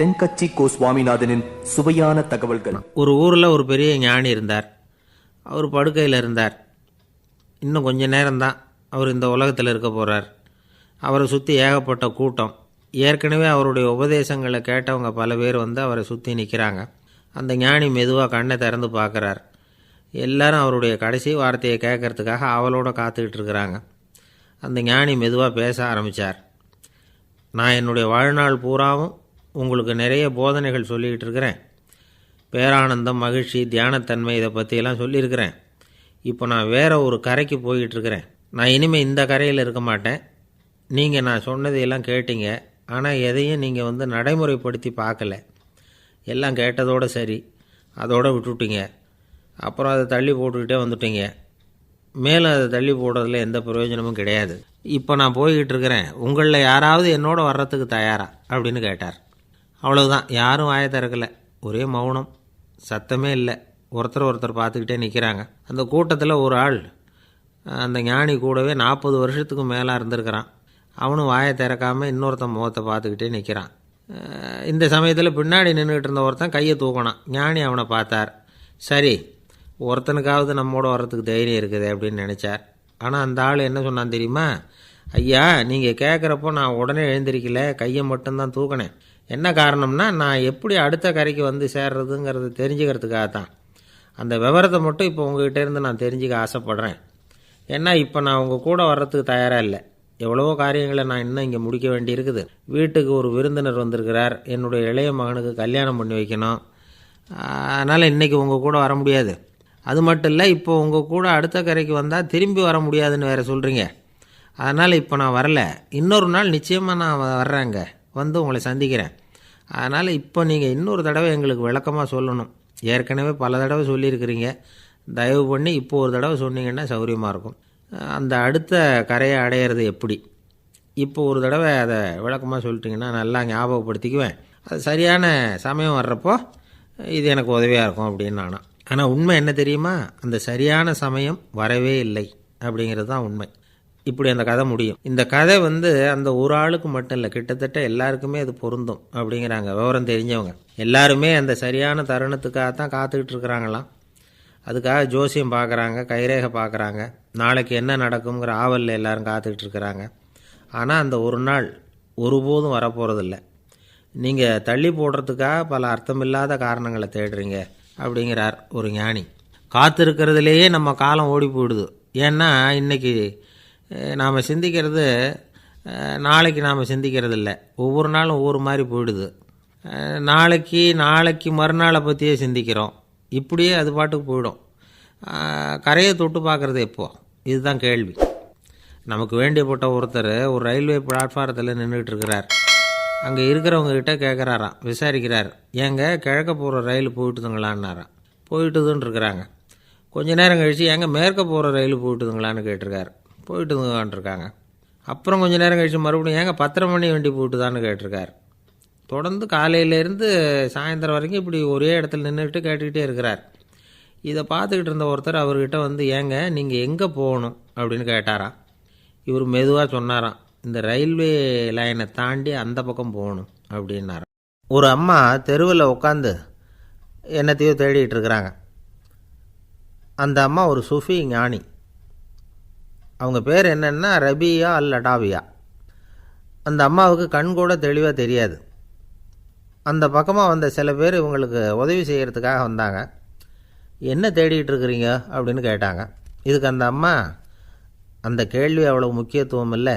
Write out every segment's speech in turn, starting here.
தென்கட்சி கோ சுவாமிநாதனின் சுவையான தகவல்கள். ஒரு ஊரில் ஒரு பெரிய ஞானி இருந்தார். அவர் படுக்கையில் இருந்தார். இன்னும் கொஞ்ச நேரம்தான் அவர் இந்த உலகத்தில் இருக்க போகிறார். அவரை சுற்றி ஏகப்பட்ட கூட்டம். ஏற்கனவே அவருடைய உபதேசங்களை கேட்டவங்க பல பேர் வந்து அவரை சுற்றி நிற்கிறாங்க. அந்த ஞானி மெதுவாக கண்ணை திறந்து பார்க்குறார். எல்லாரும் அவருடைய கடைசி வார்த்தையை கேட்கறதுக்காக அவளோட காத்துக்கிட்டு இருக்கிறாங்க. அந்த ஞானி மெதுவாக பேச ஆரம்பித்தார். நான் என்னுடைய வாழ்நாள் பூராவும் உங்களுக்கு நிறைய போதனைகள் சொல்லிக்கிட்டு இருக்கிறேன். பேரானந்தம், மகிழ்ச்சி, தியானத்தன்மை இதை பற்றியெல்லாம் சொல்லியிருக்கிறேன். இப்போ நான் வேறு ஒரு கரைக்கு போய்கிட்டுருக்கிறேன். நான் இனிமேல் இந்த கரையில் இருக்க மாட்டேன். நீங்கள் நான் சொன்னதையெல்லாம் கேட்டீங்க, ஆனால் எதையும் நீங்கள் வந்து நடைமுறைப்படுத்தி பார்க்கல. எல்லாம் கேட்டதோடு சரி, அதோடு விட்டுவிட்டீங்க. அப்புறம் அதை தள்ளி போட்டுக்கிட்டே வந்துட்டீங்க. மேலும் அதை தள்ளி போடுறதுல எந்த பிரயோஜனமும் கிடையாது. இப்போ நான் போய்கிட்டு இருக்கிறேன். உங்களில் யாராவது என்னோட வர்றதுக்கு தயாரா அப்படின்னு கேட்டார். அவ்வளவுதான். யாரும் வாயை திறக்கலை. ஒரே மௌனம், சத்தமே இல்லை. ஒருத்தர் பார்த்துக்கிட்டே நிற்கிறாங்க. அந்த கூட்டத்தில் ஒரு ஆள் அந்த ஞானி கூடவே 40 வருஷத்துக்கு மேலே இருந்திருக்கிறான். அவனும் வாயை திறக்காமல் இன்னொருத்தன் முகத்தை பார்த்துக்கிட்டே நிற்கிறான். இந்த சமயத்தில் பின்னாடி நின்றுக்கிட்டு இருந்த ஒருத்தன் கையை தூக்கினான். ஞானி அவனை பார்த்தார். சரி, ஒருத்தனுக்காவது நம்மோட வர்றதுக்கு தைரியம் இருக்குது அப்படின்னு நினச்சார். ஆனால் அந்த ஆள் என்ன சொன்னான் தெரியுமா? ஐயா, நீங்கள் கேட்குறப்போ நான் உடனே எழுந்திருக்கல, கையை மட்டும்தான் தூக்கினேன். என்ன காரணம்னா, நான் எப்படி அடுத்த கரைக்கு வந்து சேர்றதுங்கிறது தெரிஞ்சுக்கிறதுக்காக தான். அந்த விவரத்தை மட்டும் இப்போ உங்ககிட்ட இருந்து நான் தெரிஞ்சுக்க ஆசைப்பட்றேன். ஏன்னா இப்போ நான் உங்கள் கூட வர்றதுக்கு தயாராக இல்லை. எவ்வளவோ காரியங்களை நான் இன்னும் இங்கே முடிக்க வேண்டி இருக்குது. வீட்டுக்கு ஒரு விருந்தினர் வந்திருக்கிறார். என்னுடைய இளைய மகனுக்கு கல்யாணம் பண்ணி வைக்கணும். அதனால் இன்றைக்கி உங்கள் கூட வர முடியாது. அது மட்டும் இல்லை, இப்போ உங்கள் கூட அடுத்த கரைக்கு வந்தால் திரும்பி வர முடியாதுன்னு வேறு சொல்கிறீங்க. அதனால் இப்போ நான் வரல. இன்னொரு நாள் நிச்சயமாக நான் வர்றேங்க, வந்து உங்களை சந்திக்கிறேன். அதனால் இப்போ நீங்கள் இன்னொரு தடவை எங்களுக்கு விளக்கமாக சொல்லணும். ஏற்கனவே பல தடவை சொல்லியிருக்கிறீங்க. தயவு பண்ணி இப்போ ஒரு தடவை சொன்னீங்கன்னா சௌகரியமாக இருக்கும். அந்த அடுத்த கரையை அடையிறது எப்படி? இப்போ ஒரு தடவை அதை விளக்கமாக சொல்லிட்டிங்கன்னா நல்லா ஞாபகப்படுத்திக்குவேன். அது சரியான சமயம் வர்றப்போ இது எனக்கு உதவியாக இருக்கும் அப்படின்னு நானா. ஆனால் உண்மை என்ன தெரியுமா? அந்த சரியான சமயம் வரவே இல்லை அப்படிங்கிறது தான் உண்மை. இப்படி அந்த கதை முடியும். இந்த கதை வந்து அந்த ஒரு ஆளுக்கு மட்டும் இல்லை, கிட்டத்தட்ட எல்லாருக்குமே அது பொருந்தும் அப்படிங்கிறாங்க விவரம் தெரிஞ்சவங்க. எல்லாருமே அந்த சரியான தருணத்துக்காக தான் காத்துக்கிட்டு இருக்கிறாங்களாம். அதுக்காக ஜோசியம் பார்க்குறாங்க, கைரேகை பார்க்குறாங்க. நாளைக்கு என்ன நடக்குங்கிற ஆவலில் எல்லோரும் காத்துக்கிட்டு இருக்கிறாங்க. ஆனால் அந்த ஒரு நாள் ஒருபோதும் வரப்போகிறதில்ல. நீங்கள் தள்ளி போடுறதுக்காக பல அர்த்தமில்லாத காரணங்களை தேடுறீங்க அப்படிங்கிறார் ஒரு ஞானி. காத்திருக்கிறதுலேயே நம்ம காலம் ஓடி போயிடுது. ஏன்னா இன்றைக்கி நாம் சிந்திக்கிறது நாளைக்கு நாம் சிந்திக்கிறது இல்லை. ஒவ்வொரு நாளும் ஒவ்வொரு மாதிரி போயிடுது. நாளைக்கு மறுநாளை பற்றியே சிந்திக்கிறோம். இப்படியே அது பாட்டுக்கு போயிடும். கரையை தொட்டு பார்க்குறது எப்போ? இதுதான் கேள்வி. நமக்கு வேண்டியப்பட்ட ஒருத்தர் ஒரு ரயில்வே பிளாட்ஃபாரத்தில் நின்றுட்டு இருக்கிறார். அங்கே இருக்கிறவங்ககிட்ட கேட்குறாராம், விசாரிக்கிறார். ஏங்க கிழக்க போகிற ரயில் போயிட்டுதுங்களான்னாராம். போயிட்டுதுன்னு இருக்கிறாங்க. கொஞ்ச நேரம் கழித்து ஏங்க மேற்க போகிற ரயில் போயிட்டுதுங்களான்னு கேட்டிருக்காரு. போயிட்டுதுங்களான்ருக்காங்க. அப்புறம் கொஞ்சம் நேரம் கழித்து மறுபடியும் ஏங்க 10:30 மணி வண்டி போயிட்டுதான்னு கேட்டிருக்காரு. தொடர்ந்து காலையிலேருந்து சாயந்தரம் வரைக்கும் இப்படி ஒரே இடத்துல நின்றுட்டு கேட்டுக்கிட்டே இருக்கிறார். இதை பார்த்துக்கிட்டு இருந்த ஒருத்தர் அவர்கிட்ட வந்து ஏங்க நீங்கள் எங்கே போகணும் அப்படின்னு கேட்டாராம். இவர் மெதுவாக சொன்னாராம், இந்த ரயில்வே லைனை தாண்டி அந்த பக்கம் போகணும் அப்படின்னாராம். ஒரு அம்மா தெருவில் உட்காந்து என்னத்தையோ தேடிட்டு இருக்கிறாங்க. அந்த அம்மா ஒரு சூஃபி ஞானி. அவங்க பேர் என்னென்னா ரபியா அல் அடாவியா. அந்த அம்மாவுக்கு கண் கூட தெளிவாக தெரியாது. அந்த பக்கமாக வந்த சில பேர் இவங்களுக்கு உதவி செய்கிறதுக்காக வந்தாங்க. என்ன தேடிகிட்டு இருக்கிறீங்க அப்படின்னு கேட்டாங்க. இதுக்கு அந்த அம்மா, அந்த கேள்வி அவ்வளோ முக்கியத்துவம் இல்லை,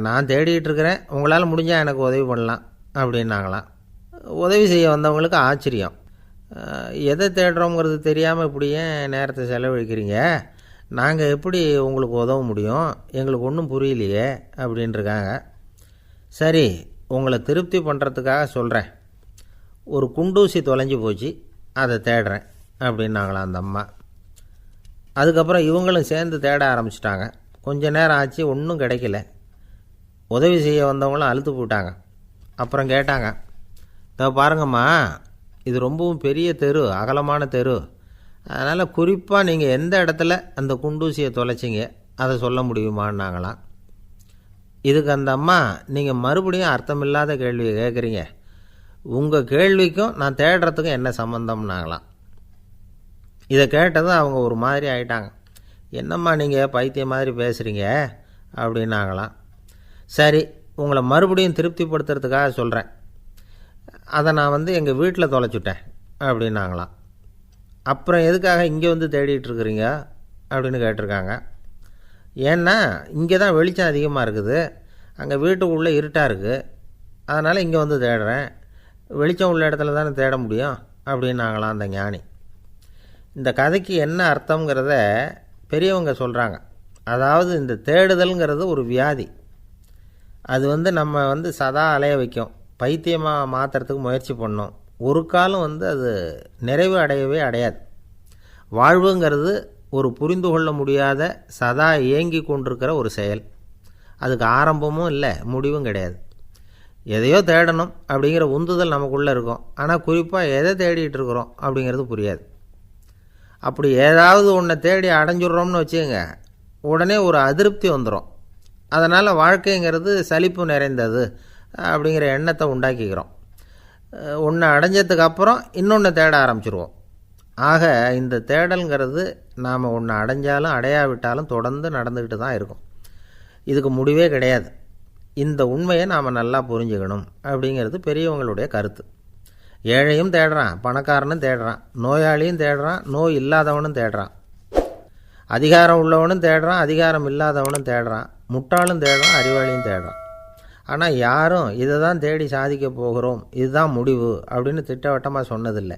நான் தேடிகிட்டு இருக்கிறேன், உங்களால் முடிஞ்சால் எனக்கு உதவி பண்ணலாம் அப்படின்னாங்களாம். உதவி செய்ய வந்தவங்களுக்கு ஆச்சரியம். எதை தேடுறோங்கிறது தெரியாமல் இப்படி ஏன் நேரத்தை செலவழிக்கிறீங்க? நாங்கள் எப்படி உங்களுக்கு உதவ முடியும்? எங்களுக்கு ஒன்றும் புரியலையே அப்படின்ட்டுருக்காங்க. சரி, உங்களை திருப்தி பண்ணுறதுக்காக சொல்கிறேன். ஒரு குண்டூசி தொலைஞ்சி போச்சு, அதை தேடுறேன் அப்படின்னாங்களாம் அந்த அம்மா. அதுக்கப்புறம் இவங்களும் சேர்ந்து தேட ஆரம்பிச்சிட்டாங்க. கொஞ்ச நேரம் ஆச்சு, ஒன்றும் கிடைக்கல. உதவி செய்ய வந்தவங்களும் அழுத்து போட்டாங்க. அப்புறம் கேட்டாங்க, இதை பாருங்கம்மா, இது ரொம்பவும் பெரிய தெரு, அகலமான தெரு. அதனால் குறிப்பாக நீங்கள் எந்த இடத்துல அந்த குண்டூசியை தொலைச்சிங்க அதை சொல்ல முடியுமான்னாங்களாம். இதுக்கு அந்த அம்மா, நீங்கள் மறுபடியும் அர்த்தமில்லாத கேள்வியை கேட்குறீங்க, உங்கள் கேள்விக்கும் நான் தேடுறதுக்கும் என்ன சம்மந்தம்னாங்களாம். இதை கேட்டதும் அவங்க ஒரு மாதிரி ஆயிட்டாங்க. என்னம்மா நீங்கள் பைத்தியம் மாதிரி பேசுகிறீங்க அப்படின்னாங்களாம். சரி, உங்களை மறுபடியும் திருப்திப்படுத்துறதுக்காக சொல்கிறேன், அதை நான் எங்கள் வீட்டில் தொலைச்சுட்டேன் அப்படின்னாங்களாம். அப்புறம் எதுக்காக இங்கே வந்து தேடிட்டு இருக்கிறீங்க அப்படின்னு கேட்டிருக்காங்க. ஏன்னா இங்கே தான் வெளிச்சம் அதிகமாக இருக்குது, அங்கே வீட்டுக்குள்ளே இருட்டாக இருக்குது, அதனால் இங்கே வந்து தேடுறேன், வெளிச்சம் உள்ள இடத்துல தானே தேட முடியும் அப்படின்னாங்களாம் அந்த ஞானி. இந்த கதைக்கு என்ன அர்த்தங்கிறத பெரியவங்க சொல்கிறாங்க. அதாவது இந்த தேடுதல்ங்கிறது ஒரு வியாதி. அது நம்ம சதா அலைய வைக்கும், பைத்தியமாக மாற்றுறதுக்கு முயற்சி பண்ணோம். ஒரு காலம் அது நிறைவு அடையவே அடையாது. வாழ்வுங்கிறது ஒரு புரிந்து கொள்ள முடியாத சதா இயங்கி கொண்டிருக்கிற ஒரு செயல். அதுக்கு ஆரம்பமும் இல்லை, முடிவும் கிடையாது. எதையோ தேடணும் அப்படிங்கிற உந்துதல் நமக்குள்ளே இருக்கும், ஆனால் குறிப்பாக எதை தேடிட்டு இருக்கிறோம் அப்படிங்கிறது புரியாது. அப்படி ஏதாவது ஒன்றை தேடி அடைஞ்சிட்றோம்னு வச்சுக்கோங்க, உடனே ஒரு அதிருப்தி வந்துடும். அதனால் வாழ்க்கைங்கிறது சலிப்பு நிறைந்தது அப்படிங்கிற எண்ணத்தை உண்டாக்கிக்கிறோம். ஒன்று அடைஞ்சதுக்கு அப்புறம் இன்னொன்று தேட ஆரம்பிச்சிருவோம். ஆக இந்த தேடல்ங்கிறது நாம் ஒன்று அடைஞ்சாலும் அடையாவிட்டாலும் தொடர்ந்து நடந்துக்கிட்டு தான் இருக்கும். இதுக்கு முடிவே கிடையாது. இந்த உண்மையை நாம் நல்லா புரிஞ்சுக்கணும் அப்படிங்கிறது பெரியவங்களுடைய கருத்து. ஏழையும் தேடுறான், பணக்காரனும் தேடுறான், நோயாளியும் தேடுறான், நோய் இல்லாதவனும் தேடுறான், அதிகாரம் உள்ளவனும் தேடுறான், அதிகாரம் இல்லாதவனும் தேடுறான், முட்டாளும் தேடுறான், அறிவாளியும் தேடுறான். ஆனால் யாரும் இதை தான் தேடி சாதிக்க போகிறோம், இதுதான் முடிவு அப்படின்னு திட்டவட்டமாக சொன்னதில்லை.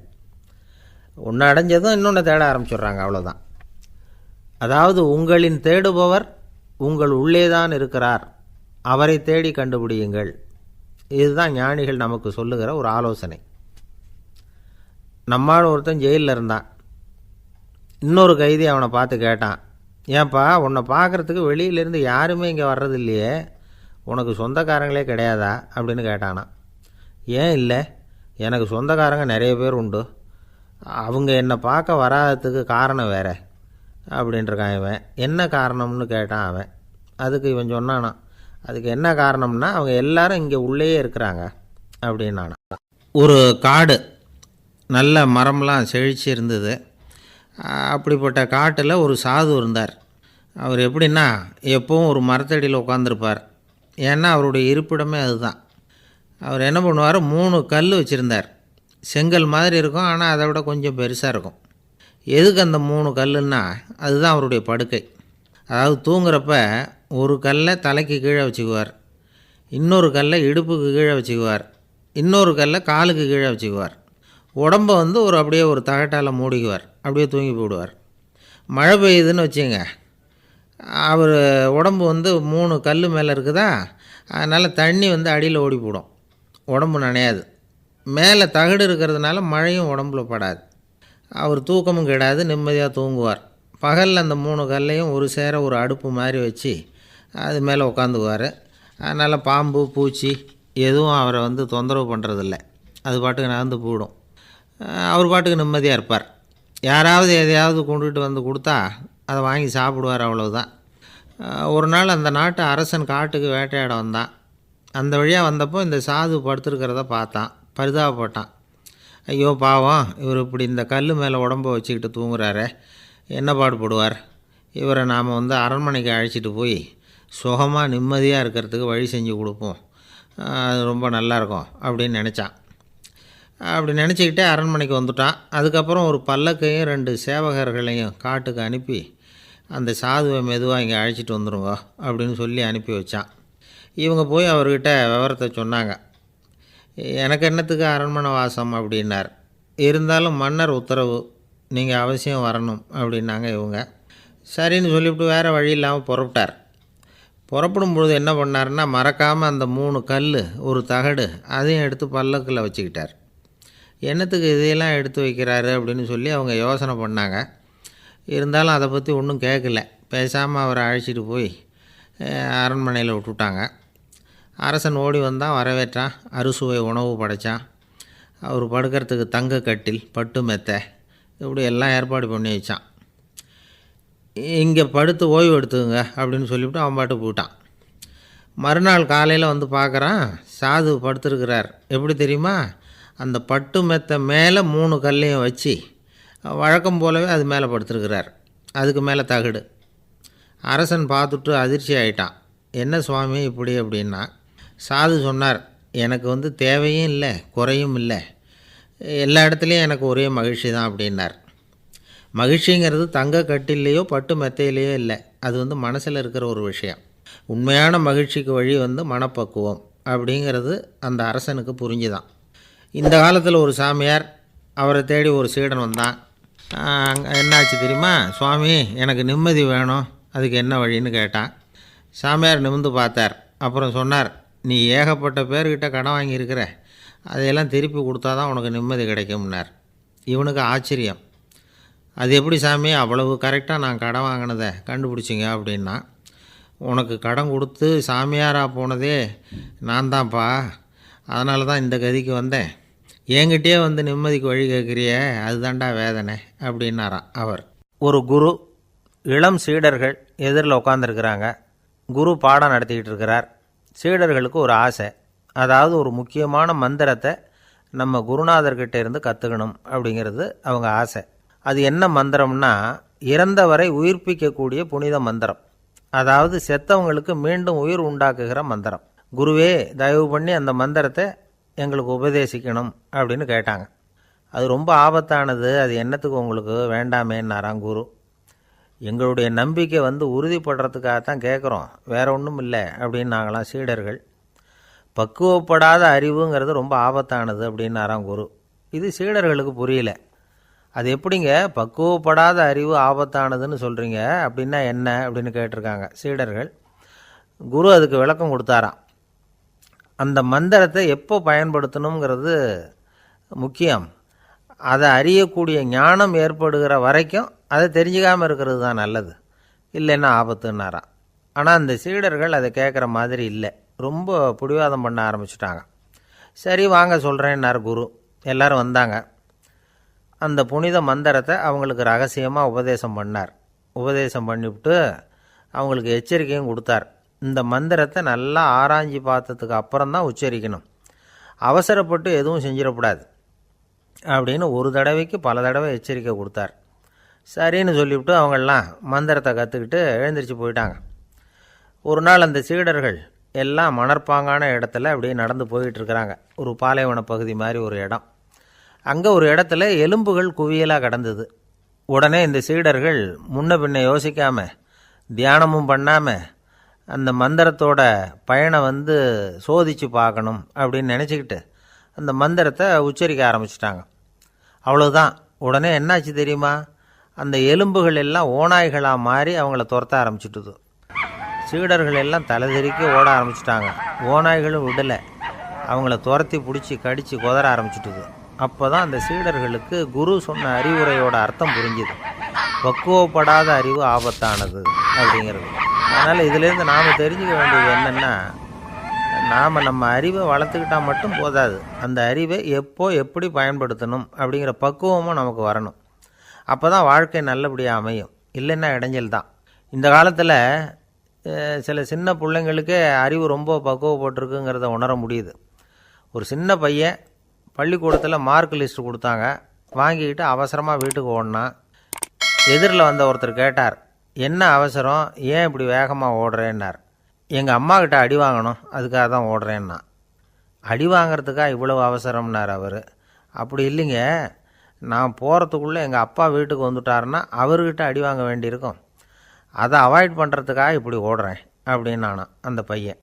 ஒன்று அடைஞ்சதும் இன்னொன்று தேட ஆரம்பிச்சிடுறாங்க, அவ்வளோதான். அதாவது உங்களின் தேடுபவர் உங்கள் உள்ளே தான் இருக்கிறார், அவரை தேடி கண்டுபிடியுங்கள். இதுதான் ஞானிகள் நமக்கு சொல்லுகிற ஒரு ஆலோசனை. நம்மால் ஒருத்தன் ஜெயிலில் இருந்தான். இன்னொரு கைதி அவனை பார்த்து கேட்டான், ஏன்பா உன்னை பார்க்குறதுக்கு வெளியிலேருந்து யாருமே இங்கே வர்றது இல்லையே, உனக்கு சொந்தக்காரங்களே கிடையாதா அப்படின்னு கேட்டானான். ஏன் இல்லை, எனக்கு சொந்தக்காரங்க நிறைய பேர் உண்டு, அவங்க என்னை பார்க்க வராததுக்கு காரணம் வேறு அப்படின்ட்டுருக்கான் இவன். என்ன காரணம்னு கேட்டான் அவன். அதுக்கு இவன் சொன்னானான், அதுக்கு என்ன காரணம்னா அவங்க எல்லாரும் இங்கே உள்ளேயே இருக்கிறாங்க அப்படின்னானா. ஒரு காடு, நல்ல மரம்லாம் செழிச்சு இருந்தது. அப்படிப்பட்ட காட்டில் ஒரு சாது இருந்தார். அவர் எப்படின்னா எப்பவும் ஒரு மரத்தடியில் உட்காந்துருப்பார். ஏன்னா அவருடைய இருப்பிடமே அதுதான். அவர் என்ன பண்ணுவார், 3 கல் வச்சுருந்தார். செங்கல் மாதிரி இருக்கும், ஆனால் அதை விட கொஞ்சம் பெருசாக இருக்கும். எதுக்கு அந்த 3 கல்லுன்னா அதுதான் அவருடைய படுக்கை. அதாவது தூங்குறப்ப ஒரு கல்லை தலைக்கு கீழே வச்சுக்குவார், இன்னொரு கல்லை இடுப்புக்கு கீழே வச்சுக்குவார், இன்னொரு கல்லை காலுக்கு கீழே வச்சுக்குவார். உடம்பை அப்படியே ஒரு தகட்டால் மூடிக்குவார், அப்படியே தூங்கி போடுவார். மழை பெய்யுதுன்னு வச்சுங்க, அவர் உடம்பு 3 கல் மேலே இருக்குதா, அதனால் தண்ணி அடியில் ஓடி போடும், உடம்பு நனையாது. மேலே தகடு இருக்கிறதுனால மழையும் உடம்புல படாது. அவர் தூக்கமும் கெடாது, நிம்மதியாக தூங்குவார். பகலில் அந்த 3 கல்லையும் ஒரு சேர ஒரு அடுப்பு மாதிரி வச்சு அது மேலே உட்காந்துக்குவார். அதனால் பாம்பு பூச்சி எதுவும் அவரை தொந்தரவு பண்ணுறதில்ல, அது பாட்டுக்கு நகர்ந்து போயிடும். அவர் பாட்டுக்கு நிம்மதியாக இருப்பார். யாராவது எதையாவது கொண்டுகிட்டு கொடுத்தா அதை வாங்கி சாப்பிடுவார், அவ்வளவுதான். ஒரு நாள் அந்த நாட்டு அரசன் காட்டுக்கு வேட்டையாட வந்தான். அந்த வழியாக வந்தப்போ இந்த சாது படுத்துருக்கிறத பார்த்தான், பரிதாபப்பட்டான். ஐயோ பாவம், இவர் இப்படி இந்த கல் மேலே உடம்பை வச்சுக்கிட்டு தூங்குறாரே, என்ன பாடுபடுவார், இவரை நாம் அரண்மனைக்கு அழைச்சிட்டு போய் சுகமாக நிம்மதியாக இருக்கிறதுக்கு வழி செஞ்சு கொடுப்போம், அது ரொம்ப நல்லாயிருக்கும் அப்படின்னு நினச்சான். அப்படி நினச்சிக்கிட்டே அரண்மனைக்கு வந்துட்டான். அதுக்கப்புறம் ஒரு பல்லக்கையும் 2 சேவகர்களையும் காட்டுக்கு அனுப்பி அந்த சாதுவை மெதுவாக இங்கே அழைச்சிட்டு வந்துடுங்க அப்படின்னு சொல்லி அனுப்பி வச்சான். இவங்க போய் அவர்கிட்ட விவரத்தை சொன்னாங்க. எனக்கு என்னத்துக்கு அரண்மனை வாசம் அப்படின்னார். இருந்தாலும் மன்னர் உத்தரவு, நீங்கள் அவசியம் வரணும் அப்படின்னாங்க இவங்க. சரின்னு சொல்லிவிட்டு வேறு வழி இல்லாமல் புறப்பட்டார். புறப்படும் பொழுது என்ன பண்ணார்னா, மறக்காமல் அந்த 3 கல் ஒரு தகடு அதையும் எடுத்து பல்லக்கில் வச்சுக்கிட்டார். என்னத்துக்கு இதையெல்லாம் எடுத்து வைக்கிறாரு அப்படின்னு சொல்லி அவங்க யோசனை பண்ணாங்க. இருந்தாலும் அதை பற்றி ஒன்றும் கேட்கல. பேசாமல் அவரை அழைச்சிட்டு போய் அரண்மனையில் விட்டுட்டாங்க. அரசன் ஓடி வந்தான், வரவேற்றான், அறுசுவை உணவு படைத்தான். அவர் படுக்கிறதுக்கு தங்க கட்டில், பட்டு மெத்தை, இப்படி எல்லாம் ஏற்பாடு பண்ணி வச்சான். இங்கே படுத்து ஓய்வு எடுத்துங்க அப்படின்னு சொல்லிவிட்டு அவன் பாட்டு போயிட்டான். மறுநாள் காலையில் வந்து பார்க்குறான், சாது படுத்திருக்கிறார். எப்படி தெரியுமா? அந்த பட்டு மெத்த மேலே 3 கல்லையும் வச்சு வழக்கம் போலவே அது மேலே படுத்திருக்கிறார். அதுக்கு மேலே தகடு. அரசன் பார்த்துட்டு அதிர்ச்சி ஆயிட்டான். என்ன சுவாமி இப்படி அப்படின்னா, சாது சொன்னார், எனக்கு தேவையும் இல்லை குறையும் இல்லை, எல்லா இடத்துலையும் எனக்கு ஒரே மகிழ்ச்சி தான் அப்படின்னார். மகிழ்ச்சிங்கிறது தங்க கட்டிலேயோ பட்டு மெத்தையிலையோ இல்லை, அது மனசில் இருக்கிற ஒரு விஷயம். உண்மையான மகிழ்ச்சிக்கு வழி மனப்பக்குவம் அப்படிங்கிறது அந்த அரசனுக்கு புரிஞ்சுதான். இந்த காலத்தில் ஒரு சாமியார், அவரை தேடி ஒரு சீடன் வந்தான். என்னாச்சு தெரியுமா? சுவாமி, எனக்கு நிம்மதி வேணும், அதுக்கு என்ன வழின்னு கேட்டான். சாமியார் நிமிர்ந்து பார்த்தார். அப்புறம் சொன்னார், நீ ஏகப்பட்ட பேர்கிட்ட கடன் வாங்கியிருக்கிற, அதையெல்லாம் திருப்பி கொடுத்தா தான் உனக்கு நிம்மதி கிடைக்கும்னார். இவனுக்கு ஆச்சரியம். அது எப்படி சாமி அவ்வளவு கரெக்டாக நான் கடன் வாங்கினதை கண்டுபிடிச்சிங்க அப்படின்னா, உனக்கு கடன் கொடுத்து சாமியாராக போனதே நான் தான்ப்பா, அதனால தான் இந்த கதிக்கு வந்தேன். என்கிட்டயே நிம்மதிக்கு வழி கேட்குறிய, அதுதான்டா வேதனை அப்படின்னாராம் அவர். ஒரு குரு, இளம் சீடர்கள் எதிரில் உட்காந்துருக்கிறாங்க. குரு பாடம் நடத்திக்கிட்டு இருக்கிறார். சீடர்களுக்கு ஒரு ஆசை, அதாவது ஒரு முக்கியமான மந்திரத்தை நம்ம குருநாதர்கிட்ட இருந்து கற்றுக்கணும் அப்படிங்கிறது அவங்க ஆசை. அது என்ன மந்திரம்னா, இறந்தவரை உயிர்ப்பிக்கக்கூடிய புனித மந்திரம், அதாவது செத்தவங்களுக்கு மீண்டும் உயிர் உண்டாக்குகிற மந்திரம். குருவே, தயவு பண்ணி அந்த மந்திரத்தை எங்களுக்கு உபதேசிக்கணும் அப்படின்னு கேட்டாங்க. அது ரொம்ப ஆபத்தானது, அது என்னத்துக்கு உங்களுக்கு வேண்டாமேன்னாராம் குரு. எங்களுடைய நம்பிக்கை உறுதிப்படுறதுக்காகத்தான் கேட்குறோம், வேற ஒன்றும் இல்லை அப்படின்னாங்களாம் சீடர்கள். பக்குவப்படாத அறிவுங்கிறது ரொம்ப ஆபத்தானது அப்படின்னாராம் குரு. இது சீடர்களுக்கு புரியல. அது எப்படிங்க பக்குவப்படாத அறிவு ஆபத்தானதுன்னு சொல்கிறீங்க, அப்படின்னா என்ன அப்படின்னு கேட்டிருக்காங்க சீடர்கள். குரு அதுக்கு விளக்கம் கொடுத்தாராம். அந்த மந்திரத்தை எப்போ பயன்படுத்தணுங்கிறது முக்கியம். அதை அறியக்கூடிய ஞானம் ஏற்படுகிற வரைக்கும் அதை தெரிஞ்சுக்காமல் இருக்கிறது தான் நல்லது, இல்லைன்னா ஆபத்துன்னாராம். ஆனால் அந்த சீடர்கள் அதை கேட்குற மாதிரி இல்லை, ரொம்ப பிடிவாதம் பண்ண ஆரம்பிச்சுட்டாங்க. சரி வாங்க சொல்கிறேன்னார் குரு. எல்லோரும் வந்தாங்க. அந்த புனித மந்திரத்தை அவங்களுக்கு ரகசியமாக உபதேசம் பண்ணார். உபதேசம் பண்ணிவிட்டு அவங்களுக்கு எச்சரிக்கையும் கொடுத்தார். இந்த மந்திரத்தை நல்லா ஆராய்ச்சி பார்த்ததுக்கு அப்புறம்தான் உச்சரிக்கணும், அவசரப்பட்டு எதுவும் செஞ்சிடக்கூடாது அப்படின்னு ஒரு தடவைக்கு பல தடவை எச்சரிக்கை கொடுத்தார். சரின்னு சொல்லிவிட்டு அவங்கெல்லாம் மந்திரத்தை கற்றுக்கிட்டு எழுந்திரிச்சு போயிட்டாங்க. ஒரு நாள் அந்த சீடர்கள் எல்லாம் மணற்பாங்கான இடத்துல அப்படியே நடந்து போயிட்டுருக்கிறாங்க. ஒரு பாலைவன பகுதி மாதிரி ஒரு இடம். அங்கே ஒரு இடத்துல எலும்புகள் குவியலாக கிடந்தது. உடனே இந்த சீடர்கள் முன்ன பின்ன யோசிக்காமல், தியானமும் பண்ணாமல், அந்த மந்திரத்தோட பயனை சோதித்து பார்க்கணும் அப்படின்னு நினச்சிக்கிட்டு அந்த மந்திரத்தை உச்சரிக்க ஆரம்பிச்சிட்டாங்க. அவ்வளோதான். உடனே என்னாச்சு தெரியுமா? அந்த எலும்புகள் எல்லாம் ஓநாய்களாக மாறி அவங்கள துரத்த ஆரம்பிச்சுட்டுது. சீடர்கள் எல்லாம் தலைதெறிக்க ஓட ஆரம்பிச்சிட்டாங்க. ஓநாய்களும் விடலை, அவங்கள துரத்தி பிடிச்சி கடித்து குதற ஆரம்பிச்சுட்டுது. அப்போ தான் அந்த சீடர்களுக்கு குரு சொன்ன அறிவுரையோட அர்த்தம் புரிஞ்சுது. பக்குவப்படாத அறிவு ஆபத்தானது அப்படிங்கிறது. அதனால் இதிலேருந்து நாம் தெரிஞ்சுக்க வேண்டியது என்னென்னா, நாம் நம்ம அறிவை வளர்த்துக்கிட்டால் மட்டும் போதாது, அந்த அறிவை எப்போ எப்படி பயன்படுத்தணும் அப்படிங்கிற பக்குவமும் நமக்கு வரணும். அப்போ தான் வாழ்க்கை நல்லபடியாக அமையும், இல்லைன்னா இடைஞ்சல் தான். இந்த காலத்தில் சில சின்ன பிள்ளைங்களுக்கே அறிவு ரொம்ப பக்குவப்பட்டிருக்குங்கிறத உணர முடியுது. ஒரு சின்ன பையன் பள்ளிக்கூடத்தில் மார்க் லிஸ்ட்டு கொடுத்தாங்க, வாங்கிக்கிட்டு அவசரமாக வீட்டுக்கு ஓடினான். எதிரில் வந்த ஒருத்தர் கேட்டார், என்ன அவசரம், ஏன் இப்படி வேகமாக ஓடுறேன்னார். எங்கள் அம்மாக்கிட்ட அடி வாங்கணும், அதுக்காக தான் ஓடுறேன்னா. அடி வாங்கிறதுக்காக இவ்வளவு அவசரம்னார் அவர். அப்படி இல்லைங்க, நான் போகிறதுக்குள்ளே எங்கள் அப்பா வீட்டுக்கு வந்துட்டாருன்னா அவர்கிட்ட அடி வாங்க வேண்டியிருக்கும், அதை அவாய்ட் பண்ணுறதுக்காக இப்படி ஓடுறேன் அப்படின்னு நானா அந்த பையன்.